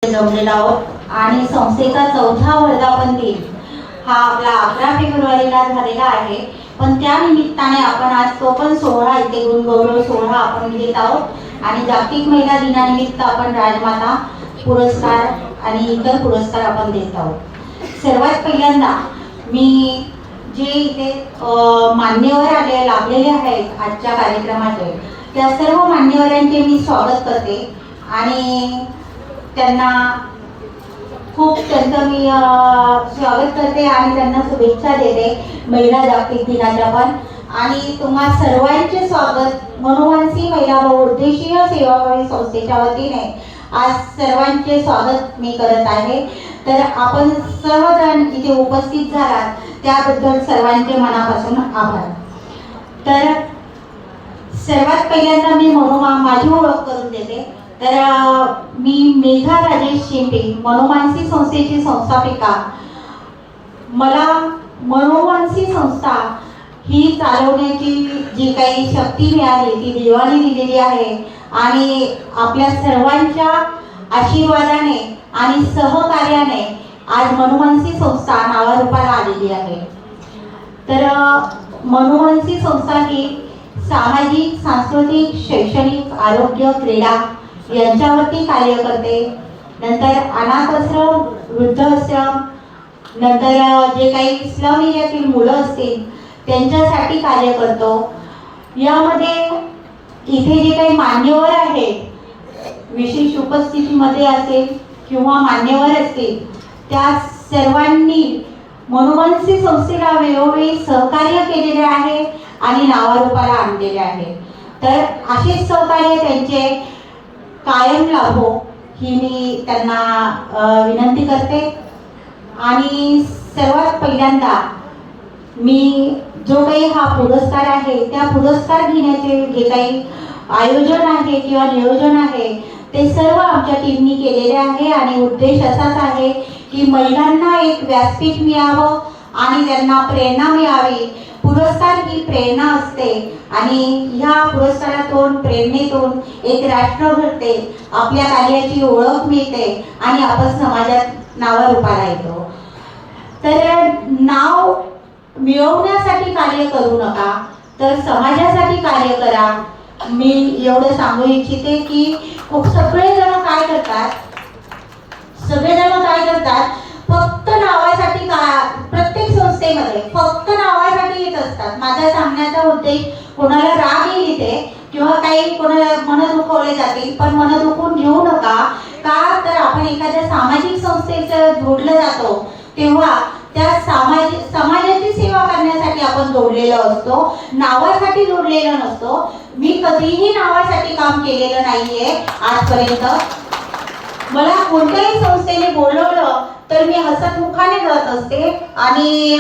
जमलेलो आहोत आणि संस्थेचा 4था वर्धापन दिन हा आपला 11 फेब्रुवारीला झालेला आहे। पण त्या निमित्ताने आपण आज तो पण सोहळा इथे गुणगौरव सोहळा आपण घेत आहोत आणि जागतिक महिला दिनानिमित्त आपण राजमाता पुरस्कार आणि इतर पुरस्कार आपण देत आहोत। सर्वात पहिल्यांदा मी जे इथे मान्यवर आले लाभलेले आहेत आजच्या कार्यक्रमाचे त्या सर्व मान्यवरांचे मी स्वागत करते आणि त्यांना खूप त्यांचं मी स्वागत करते आणि त्यांना शुभेच्छा देते महिला जागतिक दिनाच्या पण। आणि तुम्हा सर्वांचे स्वागत मनोमानसी महिला बहुउद्देशीय सेवाभावी संस्थेच्या वतीने आज सर्वांचे स्वागत मी करत आहे। तर आपण सर्वजण इथे उपस्थित झालात त्याबद्दल सर्वांचे मनापासून आभार। तर सर्वात पहिल्यांदा मी माझी ओळख करून देते। तर मी मेघा राजेश शिंपे मनोमानसी संस्थेची संस्थापिका। मला मनोमानसी संस्था ही चालवण्याची जी काही शक्ती मिळाली ती देवाने दिलेली आहे आणि आपल्या सर्वांच्या आशीर्वादाने आणि सहकार्याने आज मनोमानसी संस्था नावारूपाला आलेली आहे। तर मनोमानसी संस्था ही सामाजिक सांस्कृतिक शैक्षणिक आरोग्य क्रीडा यांच्यावरती कार्य करते। नंतर अनाथ आश्रम वृद्धाश्रम नंतर जे काही स्लम एरियातील मुलं असतील त्यांच्यासाठी कार्य करतो। यामध्ये इथे जे काही मान्यवर आहेत विशेष उपस्थितीमध्ये असेल किंवा मान्यवर असतील त्या सर्वांनी मनोमानसी संस्थेला वेळोवेळी सहकार्य केलेले आहे आणि नावारूपाला आणलेले आहे। तर असेच सहकार्य त्यांचे कायम लाभो ही मी त्यांना विनंती करते। आणि सर्वात पहिल्यांदा मी जो काही हा पुरस्कार आहे त्या पुरस्कार घेण्याचे जे काही आयोजन आहे किंवा नियोजन आहे ते सर्व आमच्या टीमनी केलेले आहे आणि उद्देश असाच आहे की महिलांना एक व्यासपीठ मिळावं आणि त्यांना प्रेरणा मिळावी। पुरस्कार ही प्रेरणा असते आणि ह्या पुरस्कारातून प्रेरणेतून एक राष्ट्र घडते, आपल्या कार्याची ओळख मिळते आणि आपण समाजात नावारूपाला येतो। तर नाव मिळवण्यासाठी कार्य करू नका तर समाजासाठी कार्य करा। मी एवढं सांगू इच्छिते की सगळेजण काय करतात फक्त नावासाठी प्रत्येक संस्थेमध्ये फक्त नावासाठी येत असतात। माझा सांगण्याचा उद्देश कोणाला राग येईल इथे किंवा काही कोणाला मन दुखवले जातील पण मन दुखून घेऊ नका। का तर आपण एखाद्या सामाजिक संस्थेचं जोडलं जातो तेव्हा त्या समाजाची सेवा करण्यासाठी आपण जोडलेलो असतो, नावासाठी जोडलेलो नसतो। मी कधीही नावासाठी काम केलेलं नाहीये आजपर्यंत। मला कोणत्याही संस्थेने बोलवलं तर मी हसतमुखाने जात असते आणि